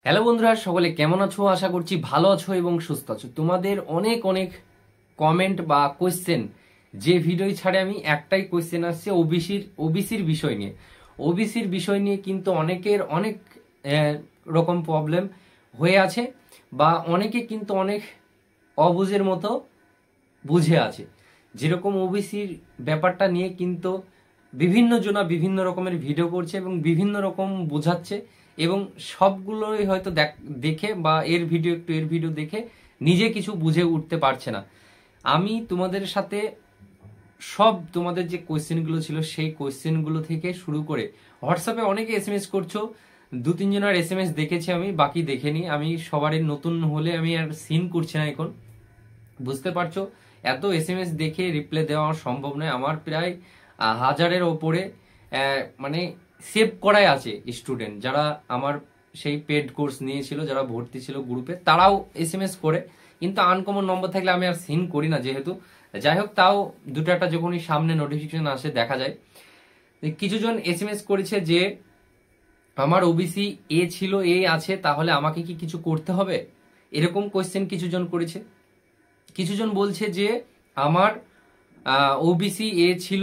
Hello বন্ধুরা, সকলে কেমন আছো? আশা করছি ভালো আছো এবং সুস্থ আছো। তোমাদের অনেক অনেক কমেন্ট বা কোয়েশ্চেন, যে ভিডিও ছাড়ে আমি একটাই কোয়েশ্চেন আসছে ওবিসির বিষয় নিয়ে। ওবিসির বিষয় নিয়ে কিন্তু অনেকের অনেক রকম প্রবলেম হয়ে আছে, বা অনেকে কিন্তু অনেক অবুঝের মতো বুঝে আছে। যেরকম ওবিসির ব্যাপারটা নিয়ে কিন্তু বিভিন্ন জনা বিভিন্ন রকমের ভিডিও করছে এবং বিভিন্ন রকম বোঝাচ্ছে, এবং সবগুলোই হয়তো দেখে বা এর ভিডিও দেখে নিজে কিছু বুঝে উঠতে পারছে না। আমি তোমাদের সাথে তোমাদের যে কোয়েশ্চেনগুলো ছিল সেই কোয়েশ্চেনগুলো থেকে শুরু করে হোয়াটসঅ্যাপে অনেকে এসএমএস করছো, দু তিনজনের এসএমএস দেখেছি আমি, বাকি দেখেনি। আমি সবারই নতুন হলে আমি আর সিন করছি না এখন, বুঝতে পারছো। এত এসএমএস দেখে রিপ্লাই দেওয়া সম্ভব নয়। আমার প্রায় 1000-এর ওপরে মানে সেভ করাই আছে স্টুডেন্ট, যারা আমার সেই পেড কোর্স নিয়েছিল, যারা ভর্তি ছিল গ্রুপে, তারাও এসএমএস করে। কিন্তু আনকমন নম্বর থাকলে আমি আর সিন করি না যেহেতু। যাই হোক, তাও দুটো একটা যখনই সামনে নোটিফিকেশন আসে দেখা যায়। কিছুজন এসএমএস করেছে যে আমার ওবিসি এ ছিল, এ আছে, তাহলে আমাকে কি কিছু করতে হবে, এরকম কোয়েশ্চেন কিছুজন করেছে। কিছুজন বলছে যে আমার ওবিসি এ ছিল,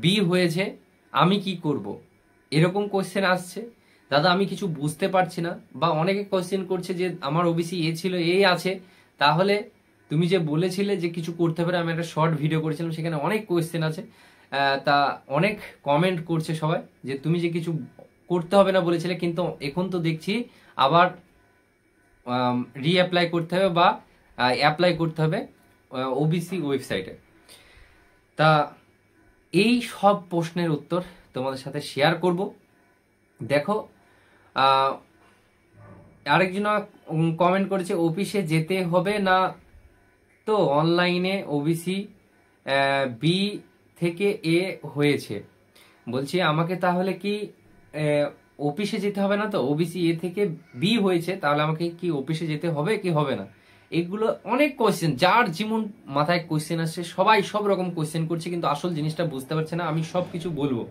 বি হয়েছে, আমি কি করব, এরকম কোয়েশ্চেন আসছে। দাদা আমি কিছু বুঝতে পারছি না। বা অনেকে কোয়েশ্চেন করছে যে আমার ওবিসি এ ছিল, এ আছে, তাহলে তুমি যে বলেছিলে যে কিছু করতে পারে, আমি একটা শর্ট ভিডিও করেছিলাম, সেখানে অনেক কোয়েশ্চেন আছে। তা অনেক কমেন্ট করছে সবাই যে তুমি যে কিছু করতে হবে না বলেছিলে, কিন্তু এখন তো দেখছি আবার রিঅ্যাপ্লাই করতে হবে বা অ্যাপ্লাই করতে হবে ওবিসি ওয়েবসাইটে। তা এই সব প্রশ্নের উত্তর তোমাদের সাথে শেয়ার করব। দেখো, আরেকজন কমেন্ট করেছে অফিসে যেতে হবে না তো, অনলাইনে ওবিসি বি থেকে এ হয়েছে। বলছি আমাকে তাহলে কি অফিসে যেতে হবে না তো, ওবিসি এ থেকে বি হয়েছে, তাহলে আমাকে কি অফিসে যেতে হবে কি হবে না? এগুলো অনেক কোয়েশ্চেন, যার যেমন মাথায় কোয়েশ্চেন আসছে সবাই সব রকম কোয়েশ্চেন করছে, কিন্তু আসল জিনিসটা বুঝতে পারছে না। আমি সব কিছু বলবো।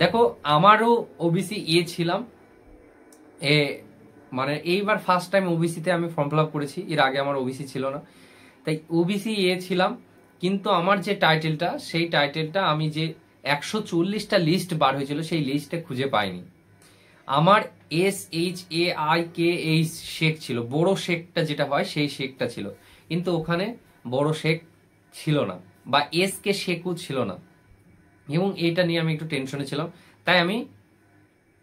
দেখো, আমারও ওবিসি এ ছিলাম, এ মানে এইবার ফার্স্ট টাইম ওবিসিতে আমি ফর্ম ফিল আপ করেছি, এর আগে আমার ওবিসি ছিল না। তাই ওবিসি এ ছিলাম, কিন্তু আমার যে টাইটেলটা, সেই টাইটেলটা আমি যে 140টা লিস্ট বার হয়েছিল সেই লিস্টে খুঁজে পাইনি। আমার SHAIK শেখ ছিল, বড় শেখটা যেটা হয় সেই শেখটা ছিল, কিন্তু ওখানে বড় শেখ ছিল না, বা কে শেখও ছিল না। এবং এটা নিয়ে আমি একটু টেনশনে ছিলাম। তাই আমি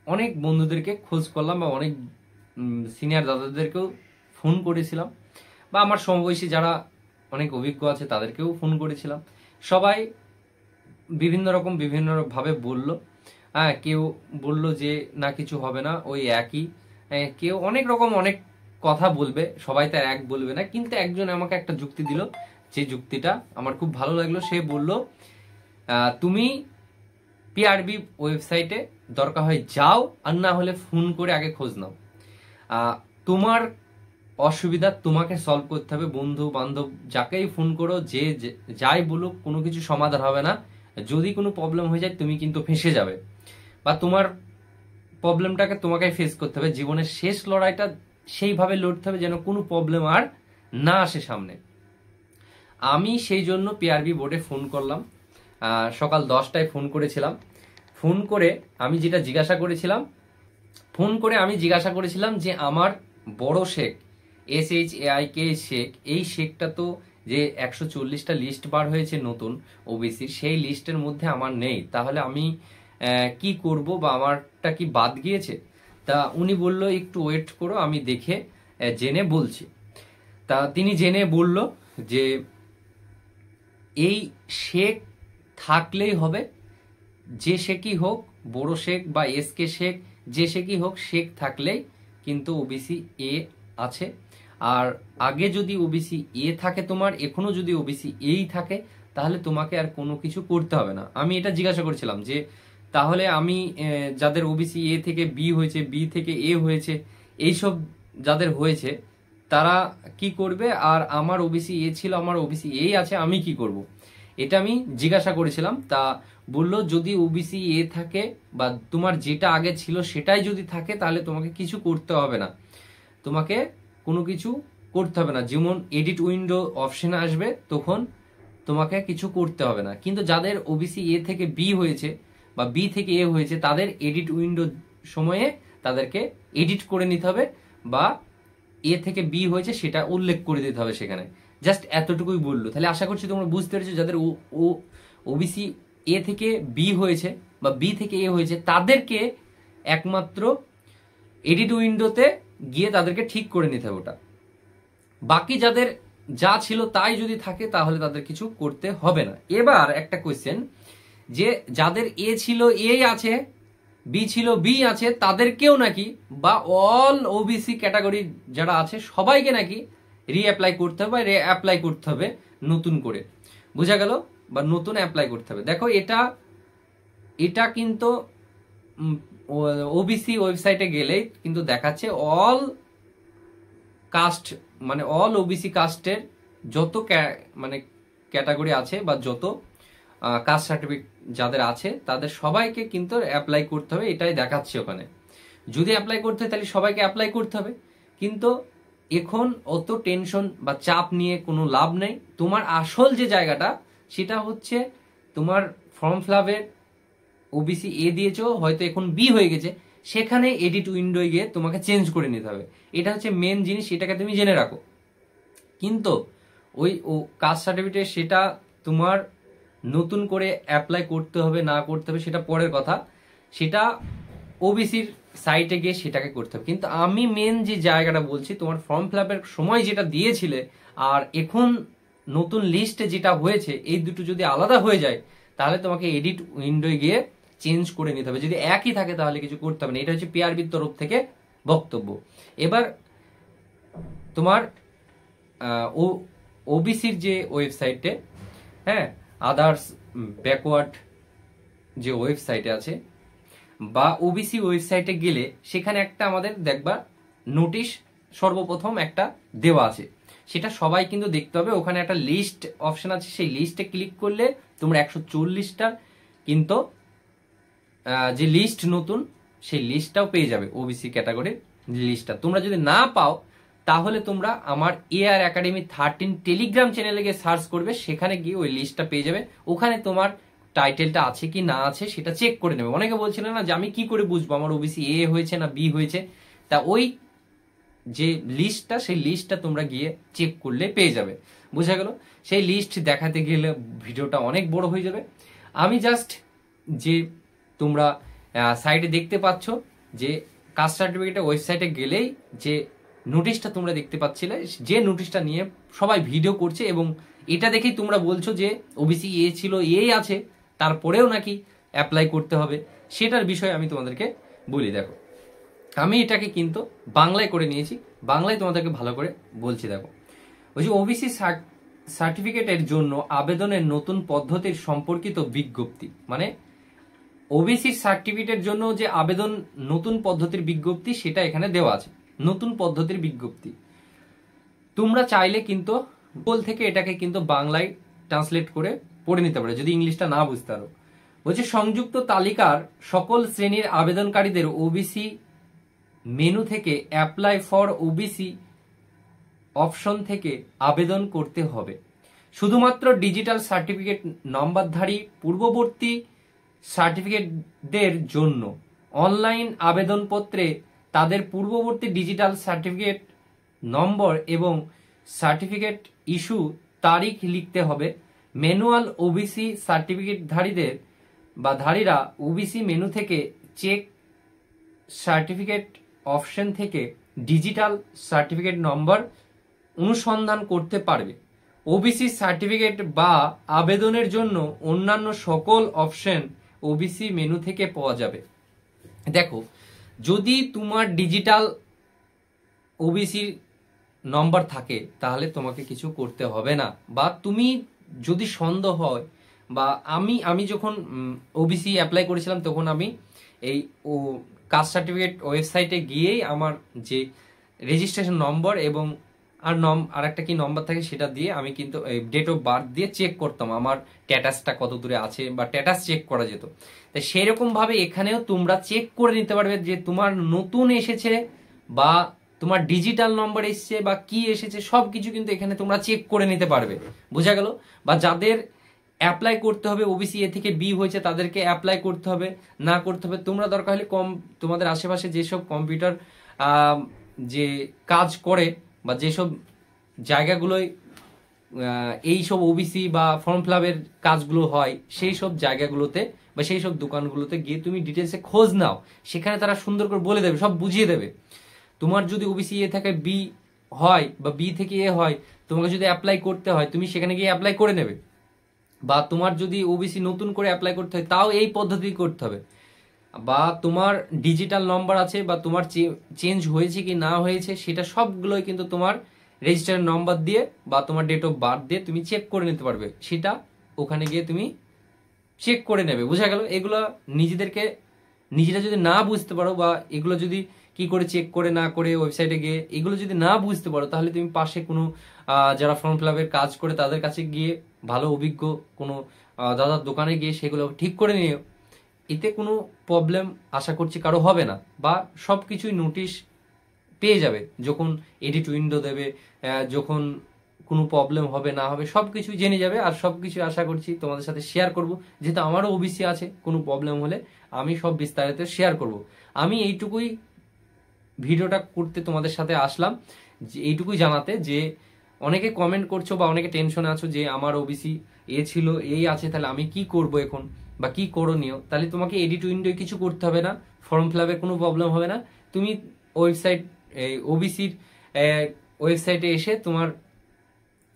অনেক বন্ধুদেরকে খোঁজ করলাম, বা অনেক সিনিয়র দাদাদেরকেও ফোন করেছিলাম, বা আমার সমবয়সী যারা অনেক অভিজ্ঞ আছে তাদেরকেও ফোন করেছিলাম। সবাই বিভিন্ন রকম বিভিন্ন ভাবে বলল। হ্যাঁ, কেউ বলল যে না কিছু হবে না, ওই একই। কেউ অনেক রকম অনেক কথা বলবে, সবাই তার এক বলবে না। কিন্তু একজন আমাকে একটা যুক্তি দিল, যে যুক্তিটা আমার খুব ভালো লাগলো। সে বলল তুমি পিআরবি ওয়েবসাইটে দরকার হয় যাও, আর না হলে ফোন করে আগে খোঁজ নাও। তোমার অসুবিধা তোমাকে সলভ করতে হবে। বন্ধু বান্ধব যাকেই ফোন করো, যে যাই বলুক, কোনো কিছু সমাধান হবে না। যদি কোনো প্রবলেম হয়ে যায় তুমি কিন্তু ফেঁসে যাবে, বা তোমার প্রবলেমটাকে তোমাকে ফেস করতে হবে। জীবনের শেষ লড়াইটা সেইভাবে লড়তে হবে যেন কোনো প্রবলেম আর না আসে সামনে। আমি সেই জন্য পিআরবি বোর্ডে ফোন করলাম, সকাল 10টায় ফোন করেছিলাম। ফোন করে আমি যেটা জিজ্ঞাসা করেছিলাম, যে আমার বড় শেখ SHAIK শেখ, এই শেখটা তো যে 140টা লিস্ট বার হয়েছে নতুন ওবিসির, সেই লিস্টের মধ্যে আমার নেই, তাহলে আমি কি করব, বা আমারটা কি বাদ গিয়েছে? তা উনি বলল একটু ওয়েট করো, আমি দেখে জেনে বলছি। তা তিনি জেনে বলল যে এই শেখ থাকলেই হবে, যে শেখই হোক, বড় শেখ বা কে শেখ, যে শেখই হোক, শেখ থাকলেই কিন্তু ওবিসি এ আছে। আর আগে যদি ওবিসি এ থাকে তোমার, এখনো যদি ওবিসি এই থাকে, তাহলে তোমাকে আর কোনো কিছু করতে হবে না। আমি এটা জিজ্ঞাসা করেছিলাম যে তাহলে আমি যাদের ওবিসি এ থেকে বি হয়েছে, বি থেকে এ হয়েছে, এইসব যাদের হয়েছে তারা কি করবে, আর আমার ওবিসি এ ছিল, আমার ওবিসি এই আছে, আমি কি করব, এটা আমি জিজ্ঞাসা করেছিলাম। তা বলল যদি ওবিসি এ থাকে, বা তোমার যেটা আগে ছিল সেটাই যদি থাকে, তাহলে তোমাকে কিছু করতে হবে না। তোমাকে কোনো কিছু করতে হবে না। যেমন এডিট উইন্ডো অপশন আসবে তখন তোমাকে কিছু করতে হবে না। কিন্তু যাদের ওবিসি এ থেকে বি হয়েছে বা বি থেকে এ হয়েছে তাদের এডিট উইন্ডো সময়ে তাদেরকে এডিট করে নিতে হবে বা এ থেকে বি হয়েছে সেটা উল্লেখ করে দিতে হবে সেখানে। জাস্ট এতটুকুই বললো। তাহলে আশা করছি তোমরা বুঝতে পেরেছো যাদের ওবিসি এ থেকে বি হয়েছে বা বি থেকে এ হয়েছে তাদেরকে একমাত্র এডিট উইন্ডোতে গিয়ে তাদেরকে ঠিক করে নিতে হবে ওটা। বাকি যাদের যা ছিল তাই যদি থাকে তাহলে তাদের কিছু করতে হবে না। এবার একটা কোয়েশ্চেন, যে যাদের এ ছিল এ আছে, বি ছিল বি আছে, তাদেরকেও নাকি বা অল ওবিসি ক্যাটাগরি যারা আছে সবাইকে নাকি রিঅ্যাপ্লাই করতে হবে বা রিঅ্যাপ্লাই করতে হবে নতুন করে। বোঝা গেল? বা নতুন অ্যাপ্লাই করতে হবে। দেখো এটা কিন্তু ওবিসি ওয়েবসাইটে গেলেই কিন্তু দেখাচ্ছে অল কাস্ট, মানে অল ওবিসি কাস্টের যত মানে ক্যাটাগরি আছে বা যত কাস্ট সার্টিফিকেট যাদের আছে তাদের সবাইকে কিন্তু অ্যাপ্লাই করতে হবে, এটাই দেখাচ্ছে ওখানে। যদি অ্যাপ্লাই করতে হয় তাহলে সবাইকে অ্যাপ্লাই করতে হবে। কিন্তু এখন অত টেনশন বা চাপ নিয়ে কোনো লাভ নেই। তোমার আসল যে জায়গাটা সেটা হচ্ছে তোমার ফর্ম ফিলআপের ওবিসি এ দিয়েছো, হয়তো এখন বি হয়ে গেছে, সেখানে এডিট উইন্ডোয় গিয়ে তোমাকে চেঞ্জ করে নিতে হবে। এটা হচ্ছে মেন জিনিস, এটাকে তুমি জেনে রাখো। কিন্তু ওই কাস্ট সার্টিফিকেট সেটা তোমার নতুন করে অ্যাপ্লাই করতে হবে না করতে হবে সেটা পরের কথা, সেটা ওবিসির সাইটে গিয়ে সেটাকে করতে হবে। কিন্তু আমি মেন যে জায়গাটা বলছি, তোমার ফর্ম ফিলআপের সময় যেটা দিয়েছিলে আর এখন নতুন লিস্টে যেটা হয়েছে, এই দুটো যদি আলাদা হয়ে যায় তাহলে তোমাকে এডিট উইন্ডোয় গিয়ে চেঞ্জ করে নিতে হবে। যদি একই থাকে তাহলে কিছু করতে হবে না। এটা হচ্ছে পিআরবির তরফ থেকে বক্তব্য। এবার তোমার ওবিসির যে ওয়েবসাইটে, হ্যাঁ, আদার্স ব্যাকওয়ার্ড যে ওয়েবসাইটে আছে বা ওবিসি ওয়েবসাইটে গেলে সেখানে একটা আমাদের দেখবা নোটিশ সর্বপ্রথম একটা দেওয়া আছে, সেটা সবাই কিন্তু দেখতে হবে। ওখানে একটা লিস্ট অপশন আছে, সেই লিস্টে ক্লিক করলে তোমরা 140টা কিন্তু যে লিস্ট নতুন সেই লিস্টটাও পেয়ে যাবে। ওবিসি ক্যাটাগরির লিস্টটা তোমরা যদি না পাও তাহলে তোমরা আমার এআর একাডেমি 13 টেলিগ্রাম চ্যানেলে গিয়ে সার্চ করবে, সেখানে গিয়ে ওই লিস্টটা পেয়ে যাবে। ওখানে তোমার টাইটেলটা আছে কি না আছে সেটা চেক করে নেবে। অনেকে বলছিল না যে আমি কি করে বুঝবো আমার ওবিসি এ হয়েছে না বি হয়েছে, তা ওই যে লিস্টটা সেই লিস্টটা তোমরা গিয়ে চেক করলে পেয়ে যাবে। বোঝা গেল? সেই লিস্ট দেখাতে গেলে ভিডিওটা অনেক বড় হয়ে যাবে। আমি জাস্ট যে তোমরা সাইটে দেখতে পাচ্ছ যে কাস্ট সার্টিফিকেটের ওয়েবসাইটে গেলেই যে নোটিশটা তোমরা দেখতে পাচ্ছিলে, যে নোটিশটা নিয়ে সবাই ভিডিও করছে এবং এটা দেখেই তোমরা বলছো যে ওবিসি এ ছিল এই আছে তারপরেও নাকি অ্যাপ্লাই করতে হবে, সেটার বিষয়ে আমি তোমাদেরকে বলি। দেখো আমি এটাকে কিন্তু বাংলায় করে নিয়েছি, বাংলায় তোমাদেরকে ভালো করে বলছি। দেখো ওই যে ওবিসি সার্টিফিকেটের জন্য আবেদনের নতুন পদ্ধতির সম্পর্কিত বিজ্ঞপ্তি, মানে ওবিসি সার্টিফিকেটের জন্য যে আবেদন নতুন পদ্ধতির বিজ্ঞপ্তি সেটা এখানে দেওয়া আছে। নতুন পদ্ধতির বিজ্ঞপ্তি তোমরা চাইলে কিন্তু গুগল থেকে এটাকে কিন্তু বাংলায় ট্রান্সলেট করে পড়ে নিতে পারো যদি ইংলিশটা না বুঝতে পারো। বলছে সংযুক্ত তালিকার সকল শ্রেণীর আবেদনকারীদের ওবিসি মেনু থেকে অ্যাপ্লাই ফর ওবিসি অপশন থেকে আবেদন করতে হবে। শুধুমাত্র ডিজিটাল সার্টিফিকেট নম্বরধারী পূর্ববর্তী সার্টিফিকেটদের জন্য অনলাইন আবেদনপত্রে তাদের পূর্ববর্তী ডিজিটাল সার্টিফিকেট নম্বর এবং সার্টিফিকেট ইস্যু তারিখ লিখতে হবে। ম্যানুয়াল ওবিসি সার্টিফিকেটধারীদের বা ধারীরা ওবিসি মেনু থেকে চেক সার্টিফিকেট অপশন থেকে ডিজিটাল সার্টিফিকেট নম্বর অনুসন্ধান করতে পারবে। ওবিসি সার্টিফিকেট বা আবেদনের জন্য অন্যান্য সকল অপশন ওবিসি মেনু থেকে পাওয়া যাবে। দেখো যদি তোমার ডিজিটাল ওবিসি নম্বর থাকে তাহলে তোমাকে কিছু করতে হবে না, বা তুমি যদি সন্দেহ হয় বা আমি যখন ওবিসি অ্যাপ্লাই করেছিলাম তখন আমি এই কাস্ট সার্টিফিকেট ওয়েবসাইটে গিয়েই আমার যে রেজিস্ট্রেশন নম্বর এবং আর একটা কি নম্বর থাকে সেটা দিয়ে আমি কিন্তু ডেট অফ বার্থ দিয়ে চেক করতাম আমার স্ট্যাটাসটা কত দূরে আছে বা স্ট্যাটাস চেক করা যেত। তাই সেরকম ভাবে এখানেও তোমরা চেক করে নিতে পারবে যে তোমার নতুন এসেছে বা তোমার ডিজিটাল নম্বর এসছে বা কি এসেছে সবকিছু কিন্তু এখানে তোমরা চেক করে নিতে পারবে, বোঝা গেল। বা যাদের অ্যাপ্লাই করতে হবে ওবিসি এ থেকে বি হয়েছে তাদেরকে অ্যাপ্লাই করতে হবে না করতে হবে, তোমরা দরকার হলে তোমাদের আশেপাশে যেসব কম্পিউটার যে কাজ করে বা যেসব জায়গাগুলোয় এই সব ওবিসি বা ফর্ম ফিল আপের কাজগুলো হয় সেই সব জায়গাগুলোতে বা সেই সব দোকানগুলোতে গিয়ে তুমি ডিটেলসে খোঁজ নাও, সেখানে তারা সুন্দর করে বলে দেবে, সব বুঝিয়ে দেবে। তোমার যদি ওবিসি এ থেকে বি হয় বা বি থেকে এ হয়, তোমাকে যদি অ্যাপ্লাই করতে হয় তুমি সেখানে গিয়ে অ্যাপ্লাই করে নেবে। বা তোমার যদি ওবিসি নতুন করে অ্যাপ্লাই করতে হয় তাও এই পদ্ধতি করতে হবে। বা তোমার ডিজিটাল নম্বর আছে বা তোমার চেঞ্জ হয়েছে কি না হয়েছে সেটা সবগুলোই কিন্তু তোমার রেজিস্টার নম্বর দিয়ে বা তোমার ডেট অফ বার্থ দিয়ে তুমি চেক করে নিতে পারবে, সেটা ওখানে গিয়ে তুমি চেক করে নেবে, বোঝা গেল। এগুলো নিজেরা যদি না বুঝতে পারো বা এগুলো যদি কি করে চেক করে না করে ওয়েবসাইটে গিয়ে এগুলো যদি না বুঝতে পারো, তাহলে তুমি পাশে কোনো যারা ফর্ম ফিল আপের কাজ করে তাদের কাছে গিয়ে ভালো অভিজ্ঞ কোনো দাদার দোকানে গিয়ে সেগুলো ঠিক করে নিও। এতে কোনো প্রবলেম আশা করছি কারো হবে না, বা সবকিছুই নোটিশ পেয়ে যাবে যখন এডিট উইন্ডো দেবে, যখন কোনো প্রবলেম হবে না হবে সবকিছু জেনে যাবে। আর সবকিছু আশা করছি তোমাদের সাথে শেয়ার করব, যেহেতু আমারও ওবিসি আছে, কোনো প্রবলেম হলে আমি সব বিস্তারিত শেয়ার করব। আমি এইটুকুই ভিডিওটা করতে তোমাদের সাথে আসলাম, যে এইটুকুই জানাতে যে অনেকে কমেন্ট করছো বা অনেকে টেনশনে আছো যে আমার ওবিসি এ ছিল এই আছে, তাহলে আমি কি করব এখন বা কি করণীয়। তাহলে তোমাকে এডিট উইন্ডোয় কিছু করতে হবে না, ফর্ম ফিল আপে কোনো প্রবলেম হবে না। তুমি ওয়েবসাইট ওবিসির ওয়েবসাইটে এসে তোমার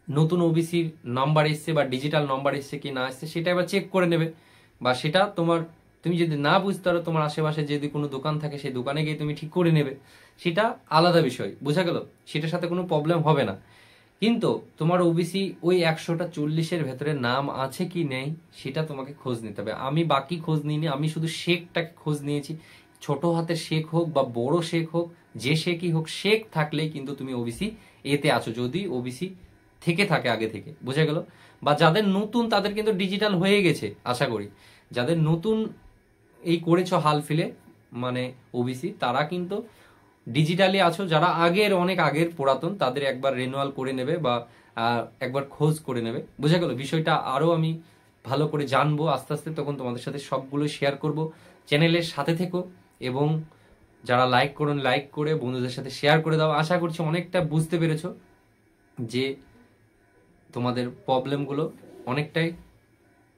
নতুন ওবিসির নাম্বার এসছে বা ডিজিটাল নাম্বার এসছে কি না এসছে সেটা এবার চেক করে নেবে। বা সেটা তুমি যদি না বুঝতে পারো তোমার আশেপাশে যদি কোনো দোকান থাকে সেই দোকানে গিয়ে তুমি ঠিক করে নেবে, সেটা আলাদা বিষয়, বোঝা গেল। সেটার সাথে কোনো প্রবলেম হবে না। কিন্তু তোমার ওবিসি ওই 140-এর ভেতরে নাম আছে কি নেই সেটা তোমাকে খোঁজ নিতে হবে। আমি বাকি খোঁজ নিইনি, আমি শুধু শেখটাকে খোঁজ নিয়েছি। ছোট হাতের শেখ হোক বা বড় শেখ হোক, যে শেখই হোক, শেখ থাকলেই কিন্তু তুমি ওবিসি এতে আছো, যদি ওবিসি থেকে থাকে আগে থেকে, বোঝা গেল। বা যাদের নতুন তাদের কিন্তু ডিজিটাল হয়ে গেছে আশা করি। যাদের নতুন এই করেছো হাল ফিলে মানে ওবিসি, তারা কিন্তু ডিজিটালি আছো। যারা অনেক আগের পুরাতন তাদের একবার রিনিউয়াল করে নেবে বা একবার খোঁজ করে নেবে, বোঝা গেল। বিষয়টা আরো আমি ভালো করে জানবো আস্তে আস্তে, তখন তোমাদের সাথে সবগুলো শেয়ার করব। চ্যানেলের সাথে থেকো এবং যারা লাইক করুন লাইক করে বন্ধুদের সাথে শেয়ার করে দাও। আশা করছি অনেকটা বুঝতে পেরেছো যে তোমাদের প্রবলেমগুলো অনেকটাই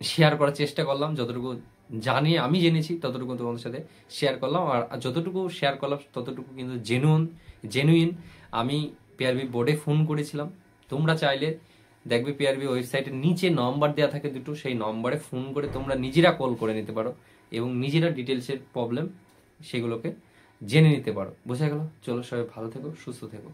শেয়ার করার চেষ্টা করলাম, যতটুকু আমি জেনেছি ততটুকু তোমাদের সাথে শেয়ার করলাম। আর যতটুকু শেয়ার করলাম ততটুকু কিন্তু জেনুইন। আমি পিআরবি বোর্ডে ফোন করেছিলাম, তোমরা চাইলে দেখবে পিআরবি ওয়েবসাইটের নিচে নম্বর দেওয়া থাকে দুটো, সেই নম্বরে ফোন করে তোমরা নিজেরা কল করে নিতে পারো এবং নিজেরা ডিটেলসের প্রবলেম সেগুলোকে জেনে নিতে পারো, বোঝা গেল। চলো সবাই ভালো থেকো, সুস্থ থেকো।